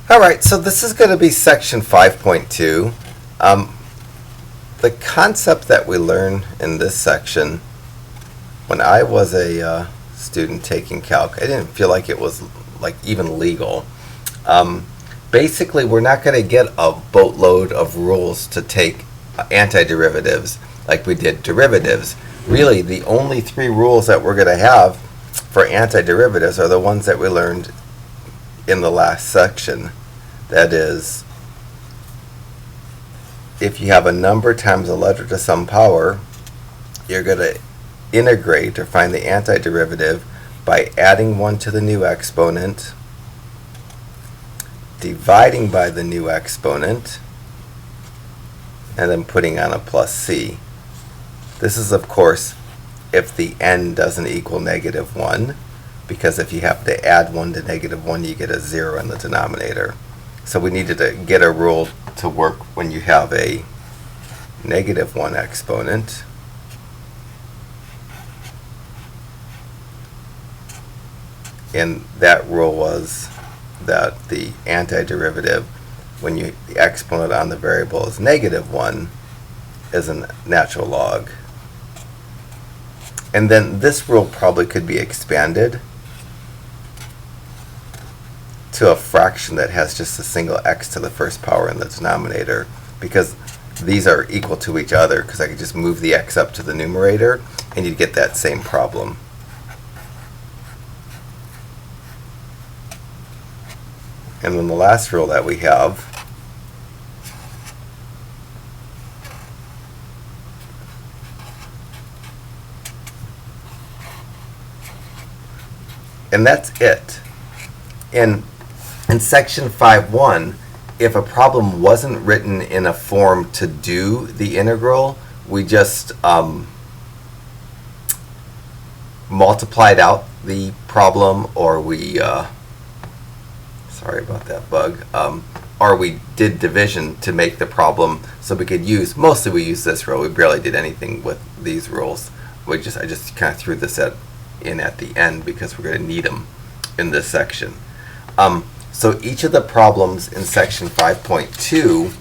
Alright, so this is going to be section 5.2. The concept that we learn in this section, when I was a student taking calc, I didn't feel like it was even legal. Basically, we're not going to get a boatload of rules to take antiderivatives like we did derivatives. Really, the only three rules that we're going to have for antiderivatives are the ones that we learned in the last section. That is, if you have a number times a letter to some power, you're going to integrate or find the antiderivative by adding 1 to the new exponent, dividing by the new exponent, and then putting on a plus c. This is, of course, if the n doesn't equal -1, because if you have to add 1 to -1, you get a 0 in the denominator. So we needed to get a rule to work when you have a -1 exponent. And that rule was that the antiderivative, when the exponent on the variable is -1, is a natural log. And then this rule probably could be expanded to a fraction that has just a single x to the first power in the denominator, because these are equal to each other, because I could just move the x up to the numerator and you'd get that same problem. And then the last rule that we have and that's it. In section 5.1, if a problem wasn't written in a form to do the integral, we just multiplied out the problem, or we sorry about that bug, or we did division to make the problem so we could use, mostly we use this rule. We barely did anything with these rules. I just kind of threw this in at the end because we're going to need them in this section. So each of the problems in section 5.2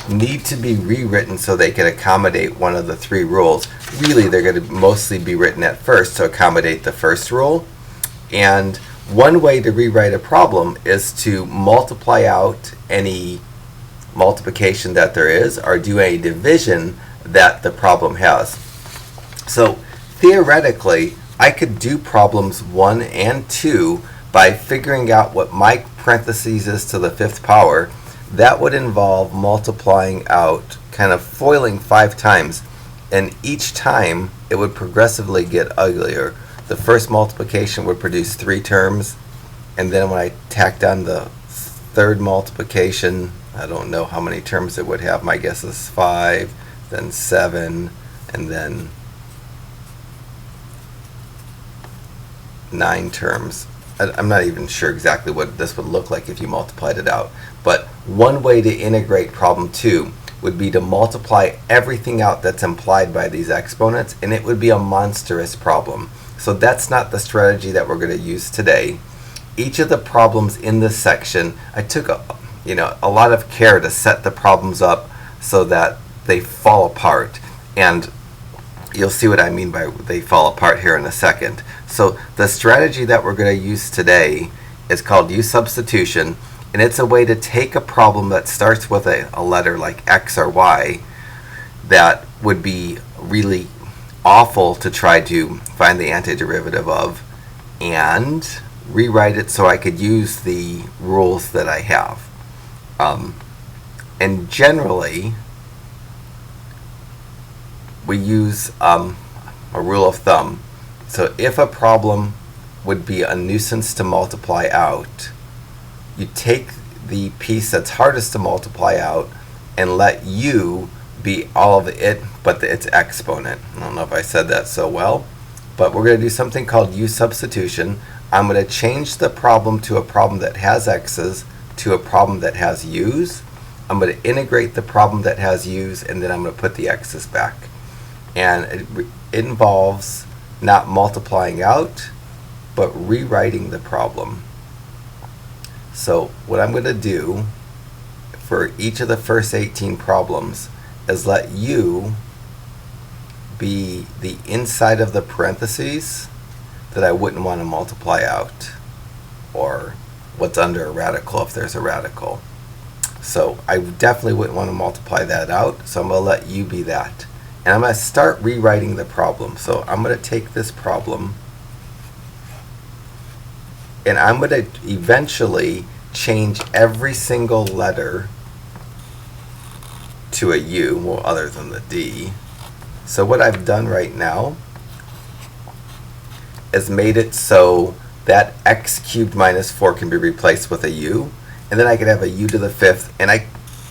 need to be rewritten so they can accommodate one of the three rules. Really, they're going to mostly be written at first to accommodate the first rule. And one way to rewrite a problem is to multiply out any multiplication that there is, or do a division that the problem has. So theoretically, I could do problems 1 and 2 by figuring out what my parentheses is to the 5th power. That would involve multiplying out, kind of foiling 5 times, and each time it would progressively get uglier. The first multiplication would produce 3 terms, and then when I tacked on the third multiplication, I don't know how many terms it would have. My guess is 5, then 7, and then 9 terms. I'm not even sure exactly what this would look like if you multiplied it out. But one way to integrate problem 2 would be to multiply everything out that's implied by these exponents, and it would be a monstrous problem. So that's not the strategy that we're going to use today. Each of the problems in this section, I took a lot of care to set the problems up so that they fall apart. And you'll see what I mean by they fall apart here in a second. So the strategy that we're going to use today is called u-substitution, and it's a way to take a problem that starts with a letter like x or y that would be really awful to try to find the antiderivative of, and rewrite it so I could use the rules that I have. And generally, we use a rule of thumb. So if a problem would be a nuisance to multiply out, you take the piece that's hardest to multiply out and let u be all of it but its exponent. I don't know if I said that so well, but we're going to do something called u-substitution. I'm going to change the problem to a problem that has x's to a problem that has u's. I'm going to integrate the problem that has u's, and then I'm going to put the x's back. And it involves not multiplying out, but rewriting the problem. So what I'm going to do for each of the first 18 problems is let u be the inside of the parentheses that I wouldn't want to multiply out, or what's under a radical if there's a radical. So I definitely wouldn't want to multiply that out, so I'm going to let u be that. And I'm going to start rewriting the problem. So I'm going to take this problem, and I'm going to eventually change every single letter to a u, well, other than the d. So what I've done right now is made it so that x cubed minus 4 can be replaced with a u, and then I could have a u to the 5th, and I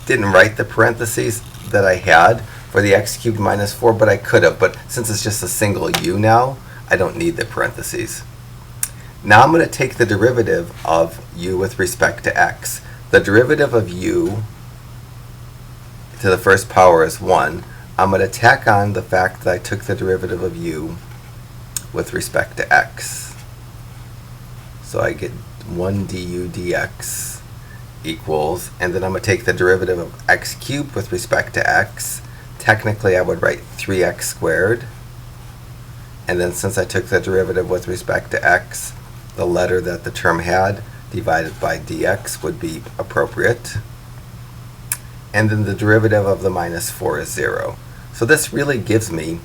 didn't write the parentheses that I had for the x cubed minus 4, but I could have. But since it's just a single u now, I don't need the parentheses. Now I'm going to take the derivative of u with respect to x. The derivative of u to the first power is 1. I'm going to tack on the fact that I took the derivative of u with respect to x. So I get 1 du dx equals, and then I'm going to take the derivative of x cubed with respect to x. Technically I would write 3x squared. And then since I took the derivative with respect to x, the letter that the term had divided by dx would be appropriate. And then the derivative of the minus 4 is 0. So this really gives me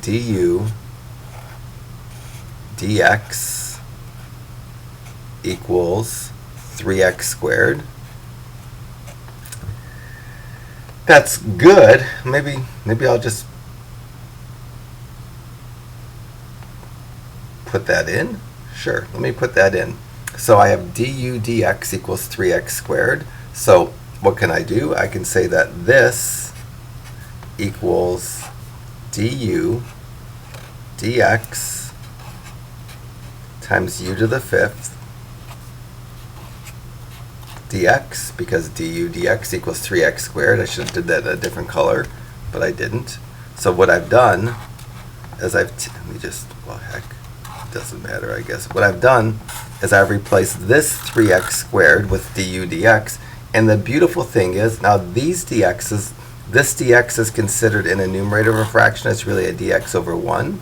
du dx equals 3x squared. That's good. Maybe I'll just put that in. Sure, let me put that in. So I have du dx equals 3x squared. So what can I do? I can say that this equals du dx times u to the 5th dx, because du dx equals 3x squared. I should have did that in a different color, but I didn't. So what I've done is let me just, well, heck, it doesn't matter, I guess. What I've done is I've replaced this 3x squared with du dx, and the beautiful thing is, now these dx's, this dx is considered in a numerator of a fraction. It's really a dx over 1.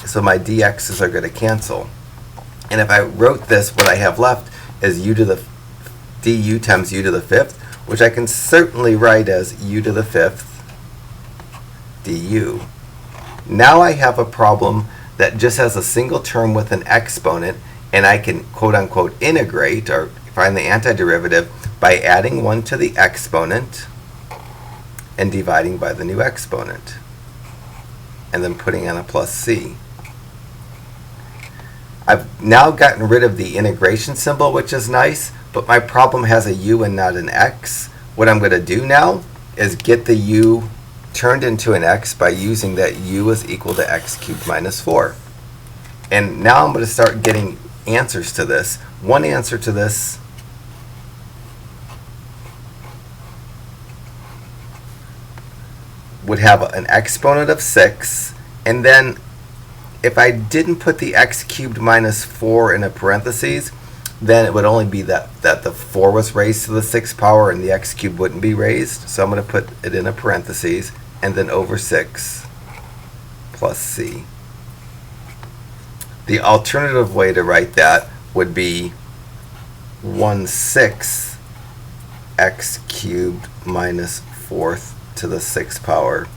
So my dx's are going to cancel. And if I wrote this, what I have left is u to the du times u to the 5th, which I can certainly write as u to the 5th du. Now I have a problem that just has a single term with an exponent, and I can quote-unquote integrate or find the antiderivative by adding 1 to the exponent and dividing by the new exponent, and then putting on a plus c. I've now gotten rid of the integration symbol, which is nice, but my problem has a u and not an x. What I'm going to do now is get the u turned into an x by using that u is equal to x cubed minus 4. And now I'm going to start getting answers to this. One answer to this would have an exponent of 6, and then if I didn't put the x cubed minus 4 in a parentheses, then it would only be that the 4 was raised to the 6th power and the x cubed wouldn't be raised. So I'm going to put it in a parentheses, and then over 6 plus c. The alternative way to write that would be 1/6 x cubed minus 4th to the 6th power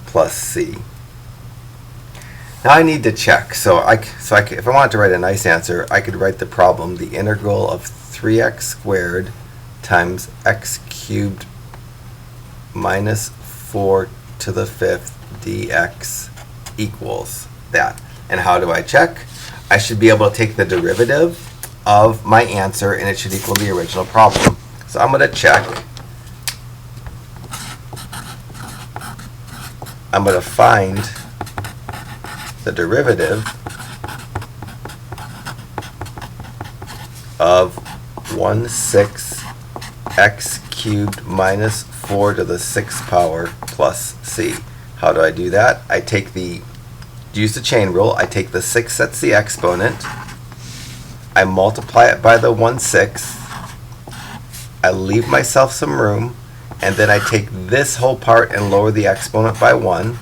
plus c. Now I need to check. So if I wanted to write a nice answer, I could write the problem, the integral of 3x squared times x cubed minus 4 to the 5th dx equals that. And how do I check? I should be able to take the derivative of my answer, and it should equal the original problem. So I'm going to check. I'm going to find the derivative of 1/6 x cubed minus 4 to the 6th power plus c. How do I do that? I take use the chain rule. I take the 6 that's the exponent, I multiply it by the 1/6, I leave myself some room, and then I take this whole part and lower the exponent by 1.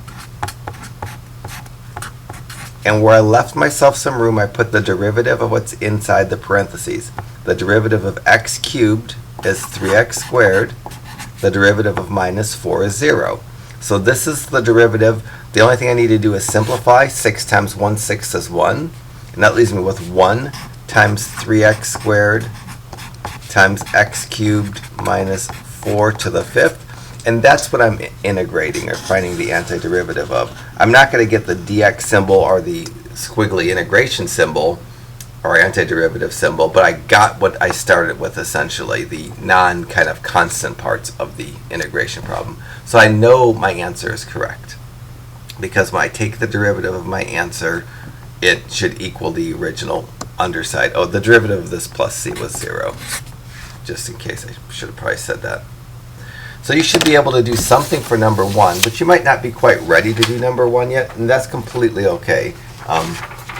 And where I left myself some room, I put the derivative of what's inside the parentheses. The derivative of x cubed is 3x squared. The derivative of minus 4 is 0. So this is the derivative. The only thing I need to do is simplify. 6 times 1/6 is 1. And that leaves me with 1 times 3x squared times x cubed minus 4 to the 5th. And that's what I'm integrating or finding the antiderivative of. I'm not going to get the dx symbol or the squiggly integration symbol or antiderivative symbol, but I got what I started with, essentially, the non-kind of constant parts of the integration problem. So I know my answer is correct, because when I take the derivative of my answer, it should equal the original underside. Oh, the derivative of this plus c was 0. Just in case, I should have probably said that. So you should be able to do something for number 1, but you might not be quite ready to do number 1 yet, and that's completely okay.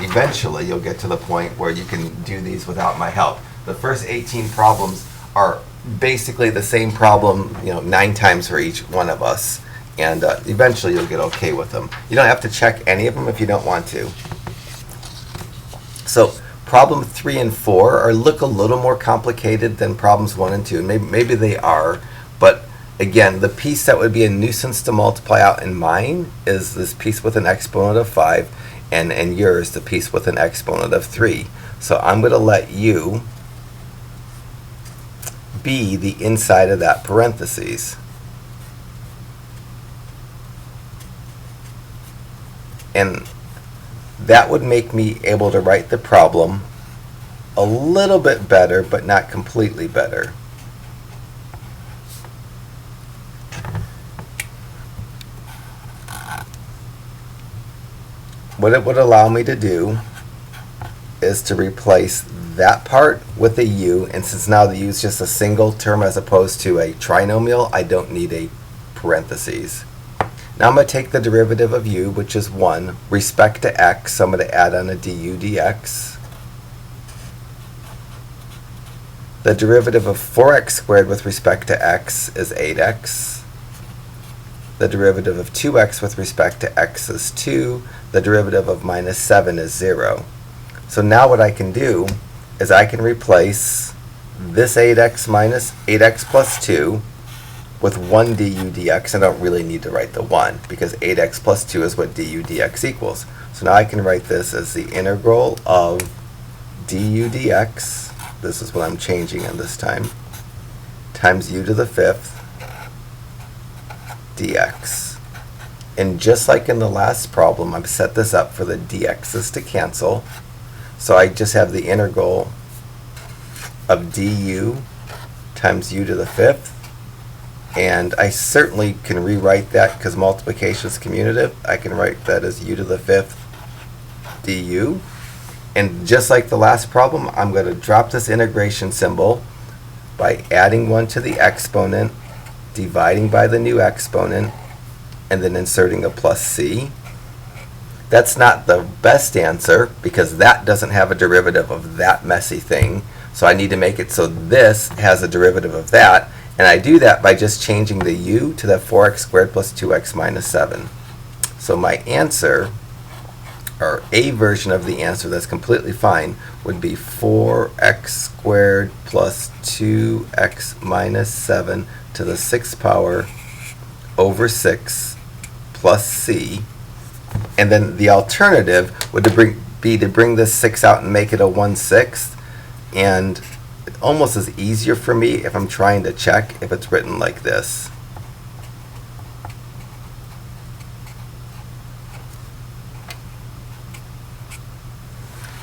Eventually, you'll get to the point where you can do these without my help. The first 18 problems are basically the same problem, 9 times for each one of us, and eventually you'll get okay with them. You don't have to check any of them if you don't want to. So problem 3 and 4 look a little more complicated than problems 1 and 2, and maybe they are, but again, the piece that would be a nuisance to multiply out in mine is this piece with an exponent of 5, and yours, the piece with an exponent of 3. So I'm going to let you be the inside of that parentheses. And that would make me able to write the problem a little bit better, but not completely better. What it would allow me to do is to replace that part with a u, and since now the u is just a single term as opposed to a trinomial, I don't need a parentheses. Now I'm going to take the derivative of u, which is 1, respect to x, so I'm going to add on a du dx. The derivative of 4x squared with respect to x is 8x. The derivative of 2x with respect to x is 2. The derivative of minus 7 is 0. So now what I can do is I can replace this 8x minus 8x plus 2 with 1 du dx. I don't really need to write the 1 because 8x plus 2 is what du dx equals. So now I can write this as the integral of du dx. This is what I'm changing in this time, times u to the 5th dx. And just like in the last problem, I've set this up for the dx's to cancel. So I just have the integral of du times u to the 5th. And I certainly can rewrite that because multiplication is commutative. I can write that as u to the 5th du. And just like the last problem, I'm going to drop this integration symbol by adding 1 to the exponent, dividing by the new exponent, and then inserting a plus c. That's not the best answer because that doesn't have a derivative of that messy thing. So I need to make it so this has a derivative of that. And I do that by just changing the u to the 4x squared plus 2x minus 7. So my answer, or a version of the answer that's completely fine, would be 4x squared plus 2x minus 7 to the 6th power over 6 plus c. And then the alternative would be to bring this 6 out and make it a 1/6. And it almost is easier for me if I'm trying to check if it's written like this.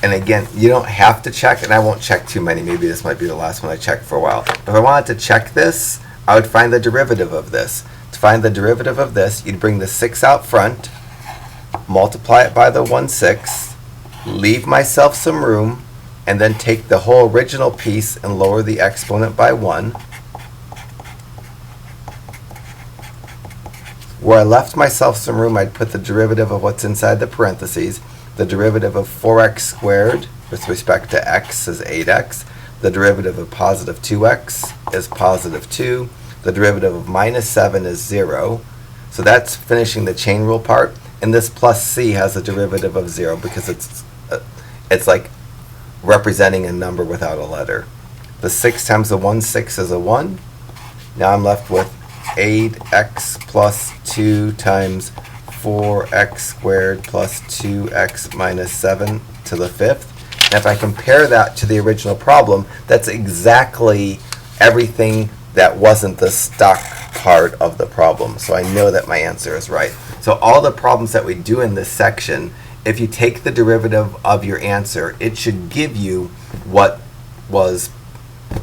And again, you don't have to check, and I won't check too many. Maybe this might be the last one I check for a while. If I wanted to check this, I would find the derivative of this. To find the derivative of this, you'd bring the 6 out front, multiply it by the 1/6, leave myself some room, and then take the whole original piece and lower the exponent by 1. Where I left myself some room, I'd put the derivative of what's inside the parentheses. The derivative of 4x squared with respect to x is 8x. The derivative of positive 2x is positive 2. The derivative of minus 7 is 0. So that's finishing the chain rule part. And this plus c has a derivative of 0 because it's like representing a number without a letter. The 6 times the 1, 6 is a 1. Now I'm left with 8x plus 2 times 4x squared plus 2x minus 7 to the 5th. And if I compare that to the original problem, that's exactly everything that wasn't the stuck part of the problem. So I know that my answer is right. So all the problems that we do in this section, if you take the derivative of your answer, it should give you what was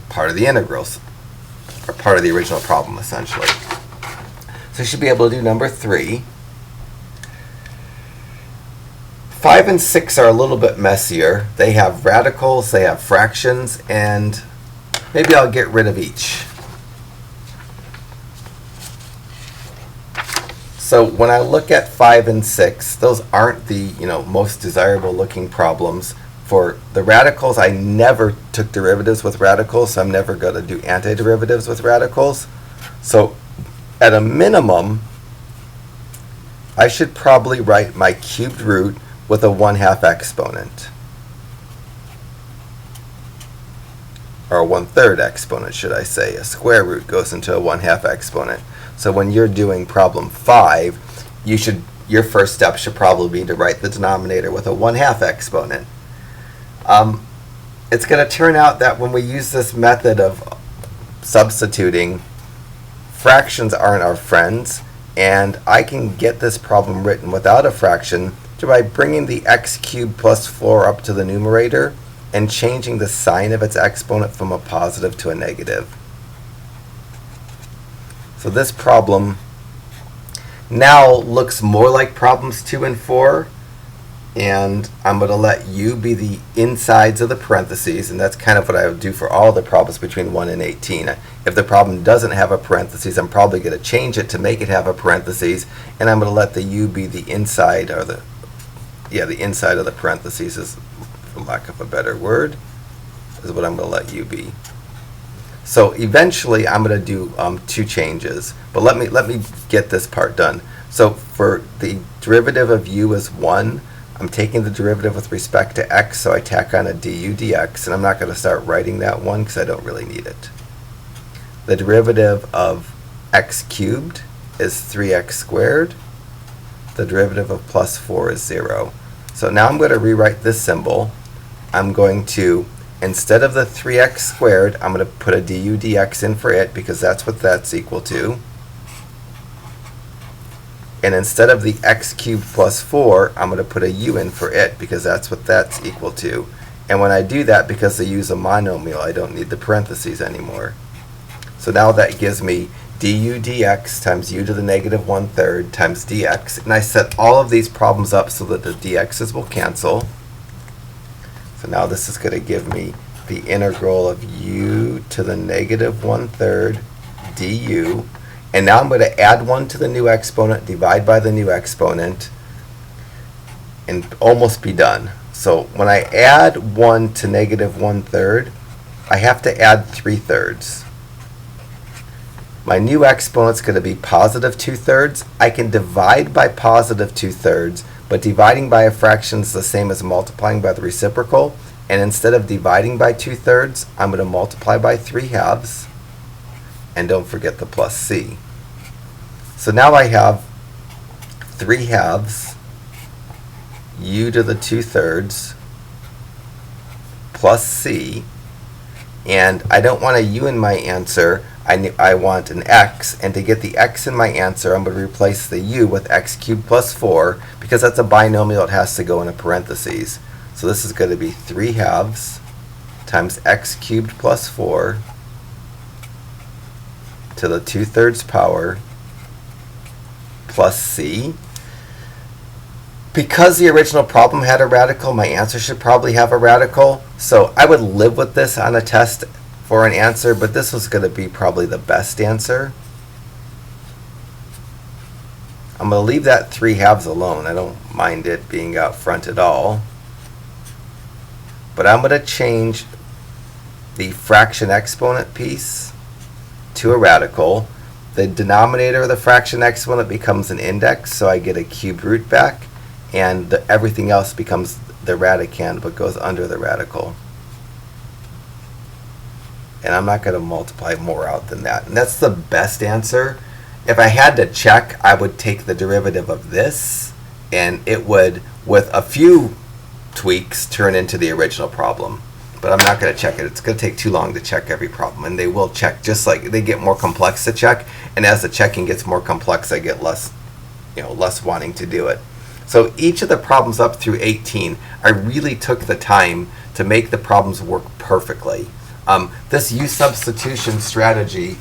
part of the integrals, or part of the original problem, essentially. So you should be able to do number 3. 5 and 6 are a little bit messier. They have radicals, they have fractions, and maybe I'll get rid of each. So when I look at 5 and 6, those aren't the most desirable looking problems. For the radicals, I never took derivatives with radicals, so I'm never going to do antiderivatives with radicals. So at a minimum, I should probably write my cubed root with a 1/2 exponent. Or a 1/3 exponent, should I say. A square root goes into a 1/2 exponent. So when you're doing problem 5, your first step should probably be to write the denominator with a 1/2 exponent. It's going to turn out that when we use this method of substituting, fractions aren't our friends, and I can get this problem written without a fraction by bringing the x cubed plus 4 up to the numerator and changing the sign of its exponent from a positive to a negative. So this problem now looks more like problems 2 and 4, and I'm going to let u be the insides of the parentheses, and that's kind of what I would do for all the problems between 1 and 18. If the problem doesn't have a parentheses, I'm probably going to change it to make it have a parentheses, and I'm going to let the u be the inside, or the inside of the parentheses, is, for lack of a better word, is what I'm going to let u be. So eventually I'm going to do 2 changes, but let me get this part done. So for the derivative of u is 1, I'm taking the derivative with respect to x, so I tack on a du dx, and I'm not going to start writing that 1 because I don't really need it. The derivative of x cubed is 3x squared. The derivative of plus 4 is 0. So now I'm going to rewrite this symbol. I'm going to, instead of the 3x squared, I'm going to put a du dx in for it because that's what that's equal to. And instead of the x cubed plus 4, I'm going to put a u in for it because that's what that's equal to. And when I do that, because the u is a monomial, I don't need the parentheses anymore. So now that gives me du dx times u to the negative 1/3 times dx. And I set all of these problems up so that the dx's will cancel. So now this is going to give me the integral of u to the negative 1/3 du. And now I'm going to add 1 to the new exponent, divide by the new exponent, and almost be done. So when I add 1 to negative 1/3, I have to add 3/3. My new exponent is going to be positive 2/3. I can divide by positive 2/3, but dividing by a fraction is the same as multiplying by the reciprocal. And instead of dividing by 2/3, I'm going to multiply by 3/2. And don't forget the plus c. So now I have 3/2 u to the 2/3 plus c, and I don't want a u in my answer. I want an x, and to get the x in my answer, I'm going to replace the u with x cubed plus 4 because that's a binomial. It has to go in a parentheses. So this is going to be 3/2 times x cubed plus 4 to the 2/3 power plus c. Because the original problem had a radical, my answer should probably have a radical. So I would live with this on a test for an answer, but this was going to be probably the best answer. I'm going to leave that 3/2 alone. I don't mind it being out front at all. but I'm going to change the fraction exponent piece to a radical. The denominator of the fraction exponent becomes an index, so I get a cubed root back, and everything else becomes the radicand, but goes under the radical. And I'm not going to multiply more out than that. And that's the best answer. If I had to check, I would take the derivative of this, and it would, with a few tweaks, turn into the original problem. But I'm not going to check it. It's going to take too long to check every problem, and they will check just like they get more complex to check. And as the checking gets more complex, I get less wanting to do it. So each of the problems up through 18, I really took the time to make the problems work perfectly. This u-substitution strategy,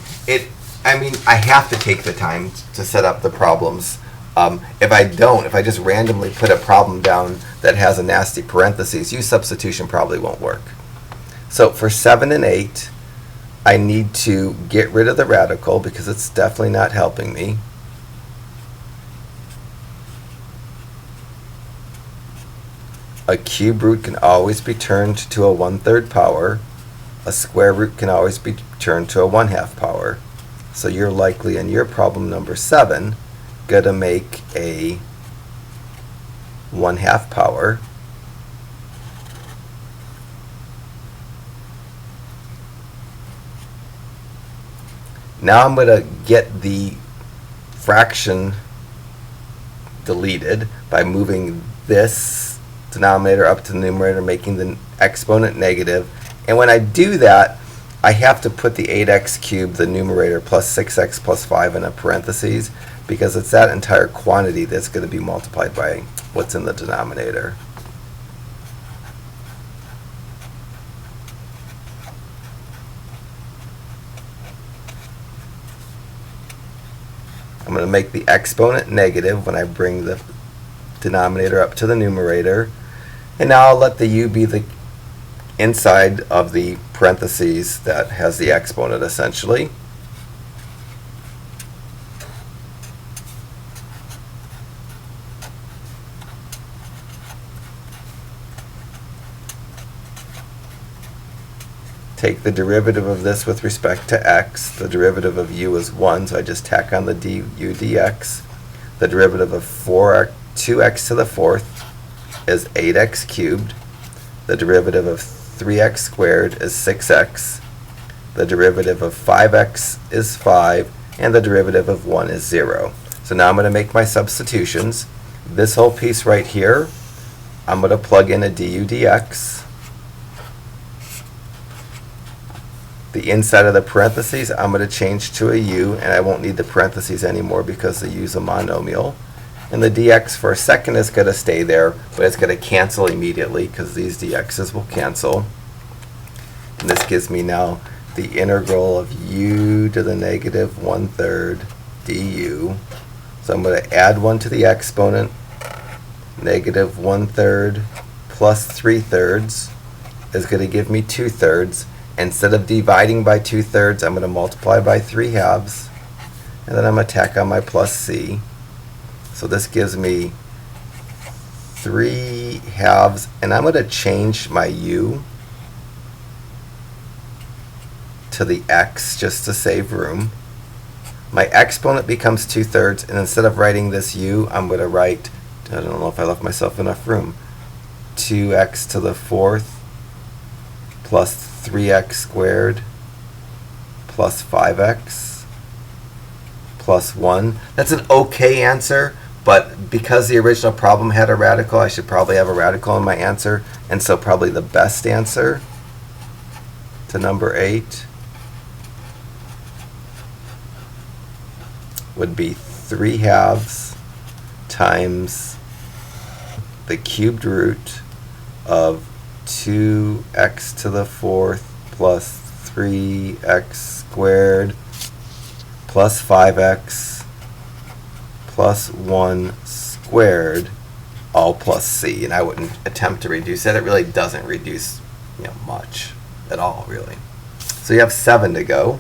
I have to take the time to set up the problems. If I just randomly put a problem down that has a nasty parentheses, u-substitution probably won't work. So for 7 and 8, I need to get rid of the radical because it's definitely not helping me. A cube root can always be turned to a 1/3 power. A square root can always be turned to a 1/2 power. So you're likely in your problem number 7 going to make a 1/2 power. Now I'm going to get the fraction deleted by moving this denominator up to the numerator, making the exponent negative. And when I do that, I have to put the 8x cubed, the numerator, plus 6x plus 5 in a parentheses, because it's that entire quantity that's going to be multiplied by what's in the denominator. I'm going to make the exponent negative when I bring the denominator up to the numerator. And now I'll let the u be the inside of the parentheses that has the exponent, essentially. Take the derivative of this with respect to x. The derivative of u is 1, so I just tack on the du dx. The derivative of 2x to the 4th is 8x cubed. The derivative of 3x squared is 6x. The derivative of 5x is 5. And the derivative of 1 is 0. So now I'm going to make my substitutions. This whole piece right here, I'm going to plug in a du dx. The inside of the parentheses, I'm going to change to a u, and I won't need the parentheses anymore because the u is a monomial. And the dx for a second is going to stay there, but it's going to cancel immediately because these dx's will cancel. And this gives me now the integral of u to the negative 1/3 du. So I'm going to add 1 to the exponent. Negative 1/3 plus 3/3 is going to give me 2/3. Instead of dividing by 2/3, I'm going to multiply by 3/2, and then I'm going to tack on my plus c. So this gives me 3/2, and I'm going to change my u to the x just to save room. My exponent becomes 2/3, and instead of writing this u, I'm going to write, I don't know if I left myself enough room, 2x to the 4th plus 3x squared plus 5x plus 1. That's an okay answer, but because the original problem had a radical, I should probably have a radical in my answer, and so probably the best answer to number 8 would be 3/2 times the cubed root of 2x to the 4th plus 3x squared plus 5x plus 1 squared, all plus c. And I wouldn't attempt to reduce it. It really doesn't reduce much at all, really. So you have 7 to go.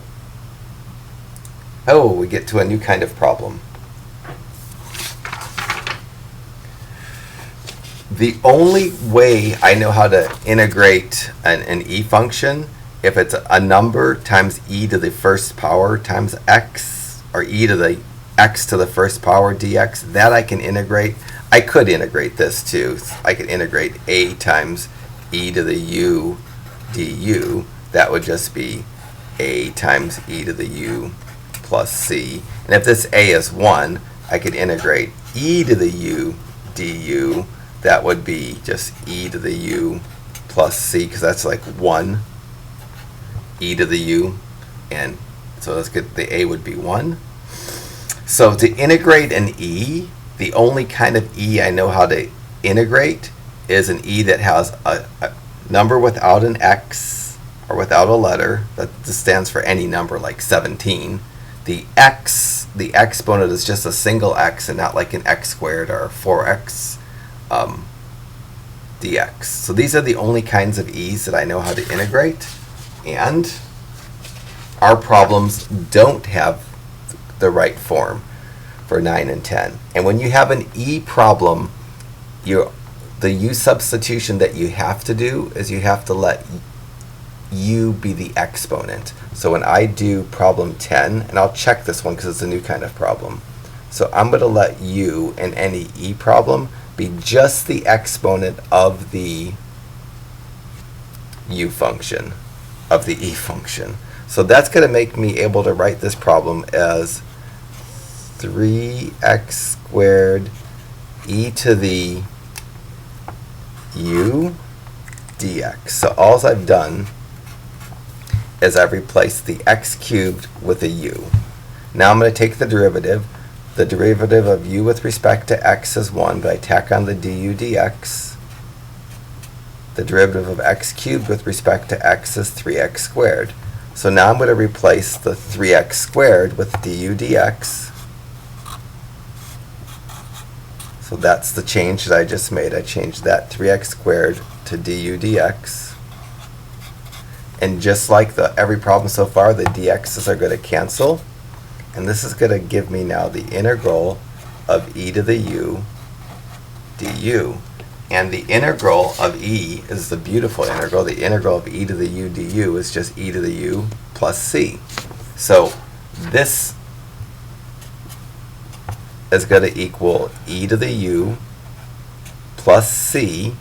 Oh, we get to a new kind of problem. The only way I know how to integrate an e function, if it's a number times e to the first power times x, or e to the x to the first power dx, that I can integrate. I could integrate this too. I could integrate a times e to the u du. That would just be a times e to the u plus c. And if this a is 1, I could integrate e to the u du. That would be just e to the u plus c, because that's like 1 e to the u, and so let's get the a would be 1. So to integrate an e, the only kind of e I know how to integrate is an e that has a number without an x or without a letter. That just stands for any number like 17. The x, the exponent is just a single x and not like an x squared or 4x dx. So these are the only kinds of e's that I know how to integrate, and our problems don't have the right form for 9 and 10. And when you have an e problem, the u substitution that you have to do is you have to let u be the exponent. So when I do problem 10, and I'll check this one because it's a new kind of problem. So I'm going to let u in any e problem be just the exponent of the u function, of the e function. So that's going to make me able to write this problem as 3x squared e to the u dx. So all I've done is I've replaced the x cubed with a u. Now I'm going to take the derivative. The derivative of u with respect to x is 1, but I tack on the du dx. The derivative of x cubed with respect to x is 3x squared. So now I'm going to replace the 3x squared with du dx. So that's the change that I just made. I changed that 3x squared to du dx. And just like every problem so far, the dx's are going to cancel. And this is going to give me now the integral of e to the u du. And the integral of e is the beautiful integral. The integral of e to the u du is just e to the u plus c. So this is going to equal e to the u plus c.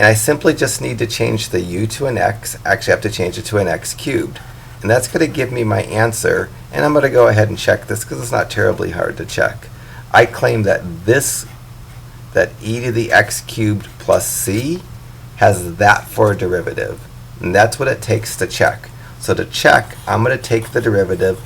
And I simply just need to change the u to an x. Actually, I have to change it to an x cubed. And that's going to give me my answer. And I'm going to go ahead and check this because it's not terribly hard to check. I claim that that e to the x cubed plus c has that for a derivative. And that's what it takes to check. So to check, I'm going to take the derivative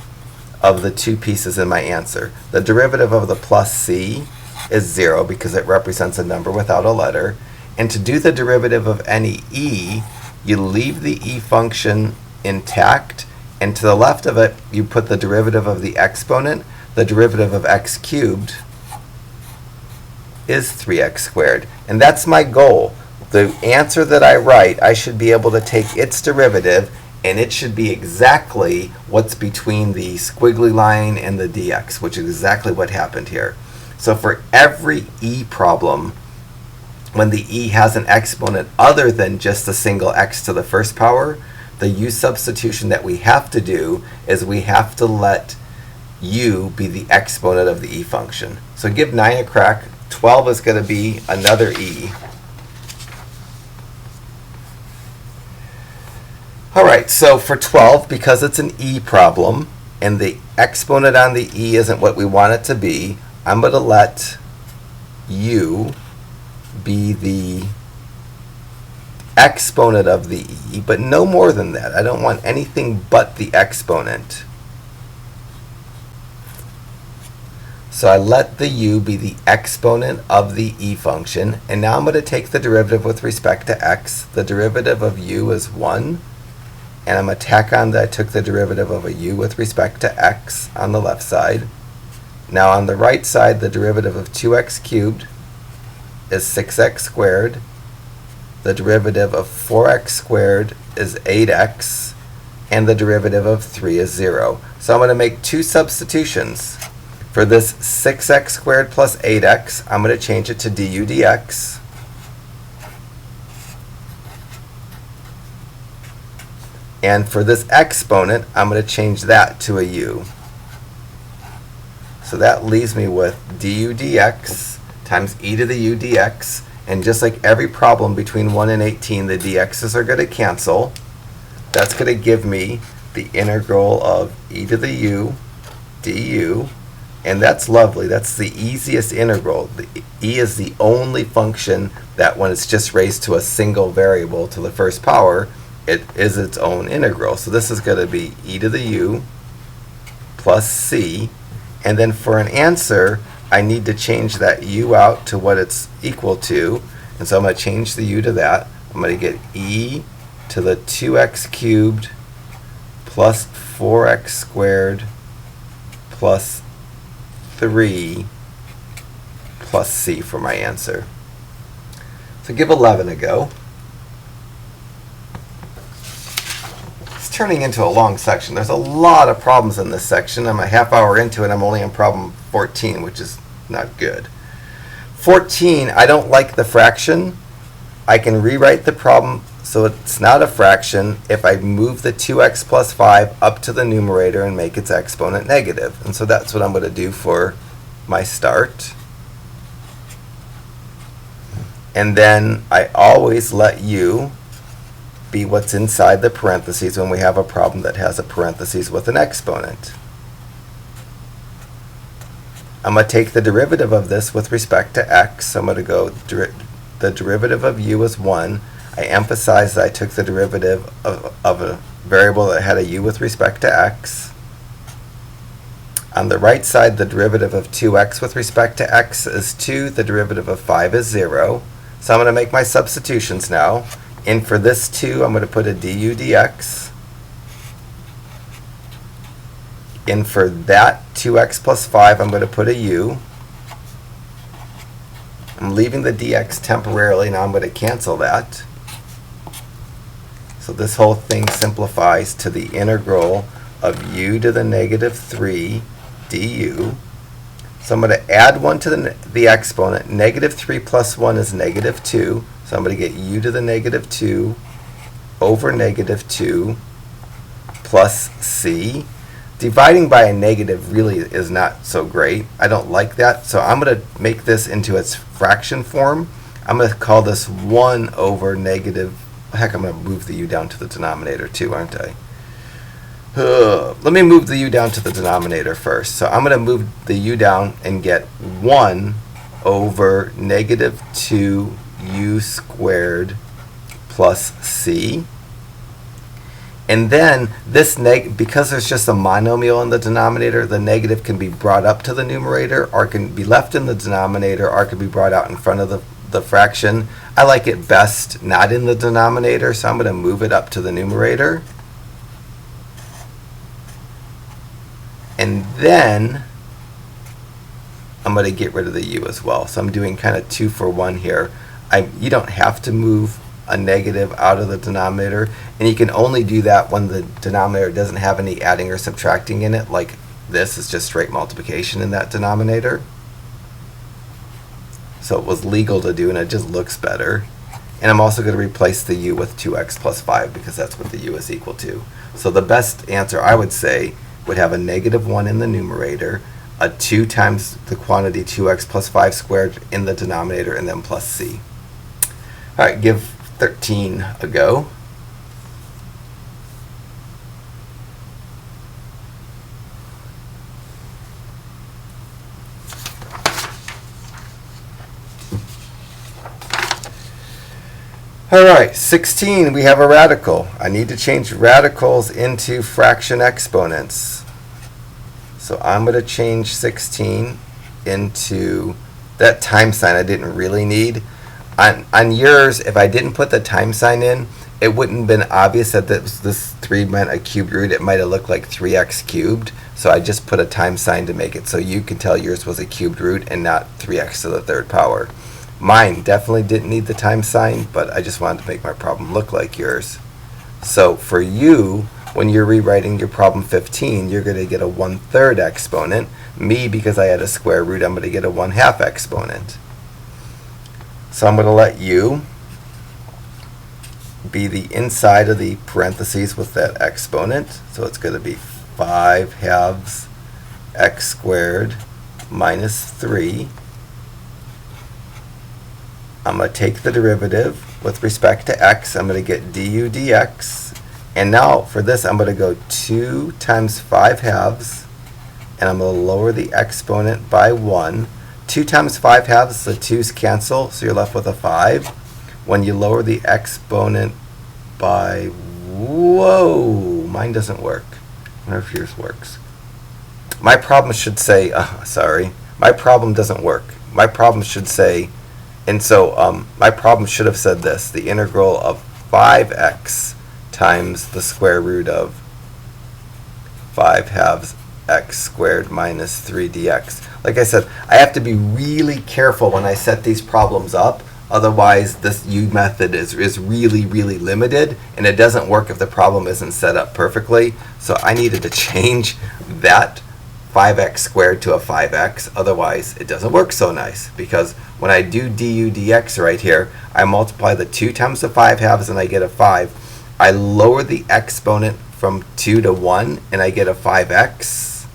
of the two pieces in my answer. The derivative of the plus c is 0 because it represents a number without a letter. And to do the derivative of any e, you leave the e function intact, and to the left of it, you put the derivative of the exponent. The derivative of x cubed is 3x squared. And that's my goal. The answer that I write, I should be able to take its derivative, and it should be exactly what's between the squiggly line and the dx, which is exactly what happened here. So for every e problem, when the e has an exponent other than just a single x to the first power, the u substitution that we have to do is we have to let u be the exponent of the e function. So give 9 a crack. 12 is going to be another e. All right, so for 12, because it's an e problem and the exponent on the e isn't what we want it to be, I'm going to let u be the exponent of the e, but no more than that. I don't want anything but the exponent. So I let the u be the exponent of the e function, and now I'm going to take the derivative with respect to x. The derivative of u is 1, and I'm going to tack on that I took the derivative of a u with respect to x on the left side. Now on the right side, the derivative of 2x cubed is 6x squared. The derivative of 4x squared is 8x, and the derivative of 3 is 0. So I'm going to make two substitutions. For this 6x squared plus 8x, I'm going to change it to du dx. And for this exponent, I'm going to change that to a u. So that leaves me with du dx times e to the u dx. And just like every problem between 1 and 18, the dx's are going to cancel. That's going to give me the integral of e to the u du. And that's lovely. That's the easiest integral. The e is the only function that when it's just raised to a single variable to the first power, it is its own integral. So this is going to be e to the u plus c. And then for an answer, I need to change that u out to what it's equal to. And so I'm going to change the u to that. I'm going to get e to the 2x cubed plus 4x squared plus 3 plus c for my answer. So give 11 a go. It's turning into a long section. There's a lot of problems in this section. I'm a half hour into it. I'm only on problem 14, which is not good. 14, I don't like the fraction. I can rewrite the problem so it's not a fraction if I move the 2x plus 5 up to the numerator and make its exponent negative. And so that's what I'm going to do for my start. And then I always let u be what's inside the parentheses when we have a problem that has a parentheses with an exponent. I'm going to take the derivative of this with respect to x. So I'm going to go, the derivative of u is 1. I emphasize that I took the derivative of a variable that had a u with respect to x. On the right side, the derivative of 2x with respect to x is 2. The derivative of 5 is 0. So I'm going to make my substitutions now. And for this 2, I'm going to put a du dx. And for that 2x plus 5, I'm going to put a u. I'm leaving the dx temporarily. Now I'm going to cancel that. So this whole thing simplifies to the integral of u to the negative 3 du. So I'm going to add 1 to the exponent. Negative 3 plus 1 is negative 2. So I'm going to get u to the negative 2 over negative 2 plus c. Dividing by a negative really is not so great. I don't like that. So I'm going to make this into its fraction form. I'm going to call this 1 over negative. Heck, I'm going to move the u down to the denominator too, aren't I? Let me move the u down to the denominator first. So I'm going to move the u down and get 1 over negative 2 u squared plus c. And then this because there's just a monomial in the denominator, the negative can be brought up to the numerator, or can be left in the denominator, or can be brought out in front of the fraction. I like it best not in the denominator, so I'm going to move it up to the numerator. And then I'm going to get rid of the u as well. So I'm doing kind of 2 for 1 here. You don't have to move a negative out of the denominator, and you can only do that when the denominator doesn't have any adding or subtracting in it, like this is just straight multiplication in that denominator. So it was legal to do, and it just looks better. And I'm also going to replace the u with 2x plus 5 because that's what the u is equal to. So the best answer, I would say, would have a negative 1 in the numerator, a 2 times the quantity 2x plus 5 squared in the denominator, and then plus c. All right, give 13 a go. All right, 16, we have a radical. I need to change radicals into fraction exponents. So I'm going to change 16 into that time sign I didn't really need. On yours, if I didn't put the time sign in, it wouldn't have been obvious that this 3 meant a cubed root. It might have looked like 3x cubed. So I just put a time sign to make it so you can tell yours was a cubed root and not 3x to the 3rd power. Mine definitely didn't need the time sign, but I just wanted to make my problem look like yours. So for you, when you're rewriting your problem 15, you're going to get a 1/3 exponent. Me, because I had a square root, I'm going to get a 1/2 exponent. So I'm going to let u be the inside of the parentheses with that exponent. So it's going to be 5 halves x squared minus 3. I'm going to take the derivative with respect to x. I'm going to get du dx. And now for this, I'm going to go 2 times 5 halves, and I'm going to lower the exponent by 1. 2 times 5 halves, the 2's cancel, so you're left with a 5. When you lower the exponent by, whoa, mine doesn't work. I wonder if yours works. My problem should say, my problem doesn't work. My problem should say, and so my problem should have said this, the integral of 5x times the square root of 5 halves x squared minus 3 dx. Like I said, I have to be really careful when I set these problems up. Otherwise, this U method is really, really limited, and it doesn't work if the problem isn't set up perfectly. So I needed to change that 5x squared to a 5x. Otherwise, it doesn't work so nice, because when I do du dx right here, I multiply the 2 times the 5 halves and I get a 5. I lower the exponent from 2 to 1 and I get a 5x.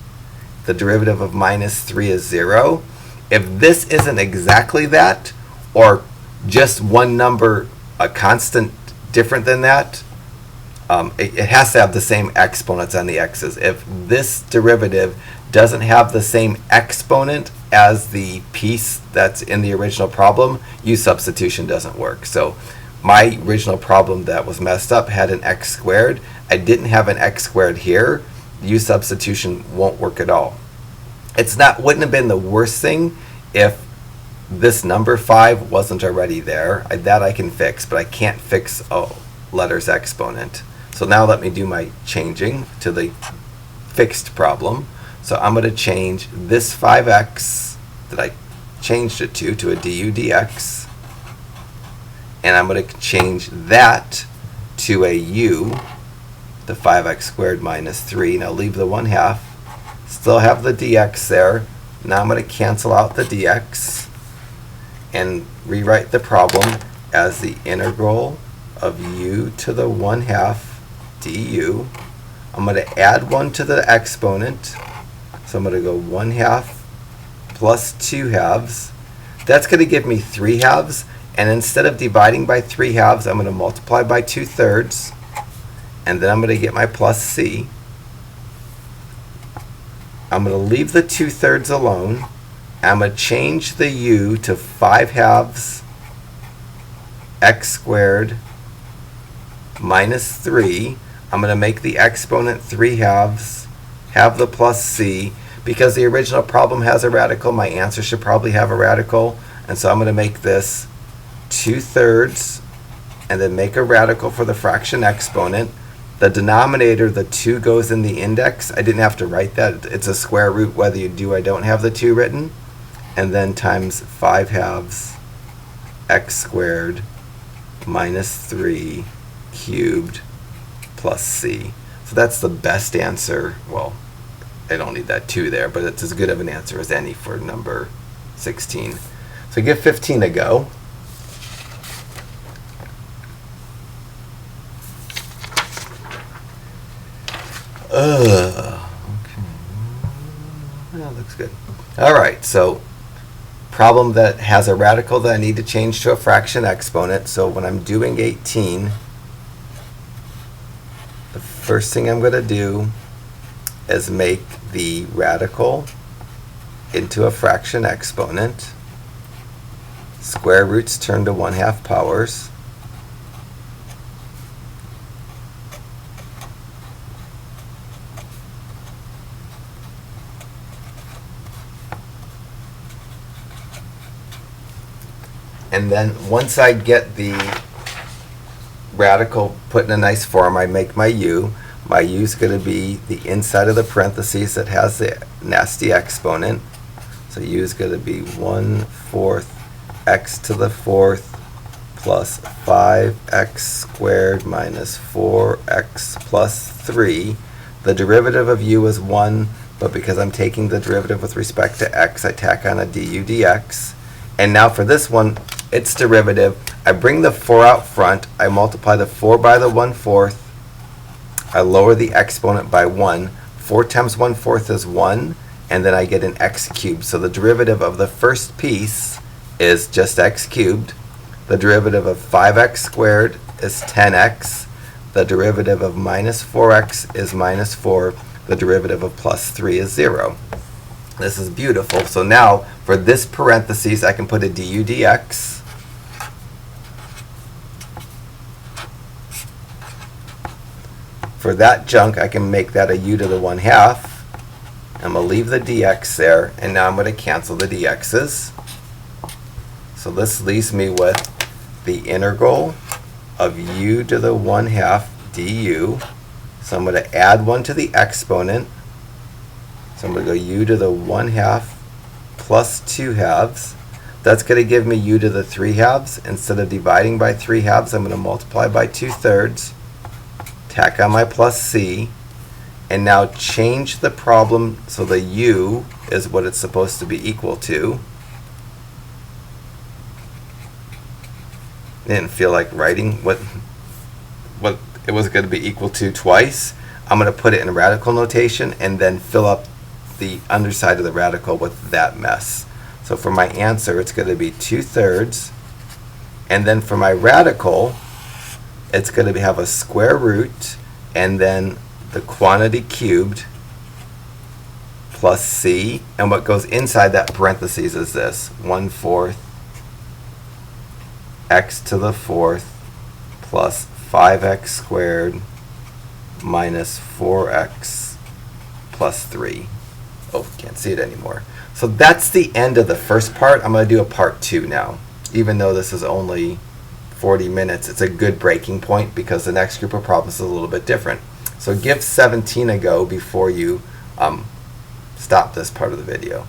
The derivative of minus 3 is 0. If this isn't exactly that, or just one number, a constant different than that, it has to have the same exponents on the x's. If this derivative doesn't have the same exponent as the piece that's in the original problem, u-substitution doesn't work. So my original problem that was messed up had an x squared. I didn't have an x squared here. U-substitution won't work at all. Wouldn't have been the worst thing if this number 5 wasn't already there. That I can fix, but I can't fix a letter's exponent. So now let me do my changing to the fixed problem. So I'm going to change this 5x that I changed it to a du dx. And I'm going to change that to a u, the 5x squared minus 3. Now leave the 1/2. Still have the dx there. Now I'm going to cancel out the dx and rewrite the problem as the integral of u to the 1/2 du. I'm going to add 1 to the exponent. So I'm going to go 1/2 plus 2 halves. That's going to give me 3 halves. And instead of dividing by 3 halves, I'm going to multiply by 2/3. And then I'm going to get my plus c. I'm going to leave the 2/3 alone. I'm going to change the u to 5 halves x squared minus 3. I'm going to make the exponent 3 halves, have the plus c. Because the original problem has a radical, my answer should probably have a radical. And so I'm going to make this 2/3 and then make a radical for the fraction exponent. The denominator, the 2 goes in the index. I didn't have to write that. It's a square root whether you do or don't have the 2 written. And then times 5 halves x squared minus 3 cubed plus c. So that's the best answer. Well, I don't need that 2 there, but it's as good of an answer as any for number 16. So give 15 a go. Okay. That looks good. All right, so problem that has a radical that I need to change to a fraction exponent. So when I'm doing 18, the first thing I'm going to do is make the radical into a fraction exponent. Square roots turn to 1/2 powers. And then once I get the radical put in a nice form, I make my u. My u is going to be the inside of the parentheses that has the nasty exponent. So u is going to be 1/4 x to the 4th plus 5x squared minus 4x plus 3. The derivative of u is 1, but because I'm taking the derivative with respect to x, I tack on a du dx. And now for this one, its derivative, I bring the 4 out front. I multiply the 4 by the 1/4. I lower the exponent by 1. 4 times 1/4 is 1, and then I get an x cubed. So the derivative of the first piece is just x cubed. The derivative of 5x squared is 10x. The derivative of minus 4x is minus 4. The derivative of plus 3 is 0. This is beautiful. So now, for this parentheses, I can put a du dx. For that junk, I can make that a u to the 1/2. I'm going to leave the dx there, and now I'm going to cancel the dx's. So this leaves me with the integral of u to the 1/2 du. So I'm going to add 1 to the exponent. So I'm going to go u to the 1/2 plus 2/2. That's going to give me u to the 3/2. Instead of dividing by 3/2, I'm going to multiply by 2/3. Tack on my plus c. And now change the problem so the u is what it's supposed to be equal to. Didn't feel like writing what it was going to be equal to twice. I'm going to put it in radical notation and then fill up the underside of the radical with that mess. So for my answer, it's going to be 2/3. And then for my radical, it's going to have a square root and then the quantity cubed plus c. And what goes inside that parentheses is this: 1/4 x to the 4th plus 5x squared minus 4x plus 3. Oh, can't see it anymore. So that's the end of the first part. I'm going to do a part 2 now. Even though this is only 40 minutes, it's a good breaking point because the next group of problems is a little bit different. So give 17 a go before you stop this part of the video.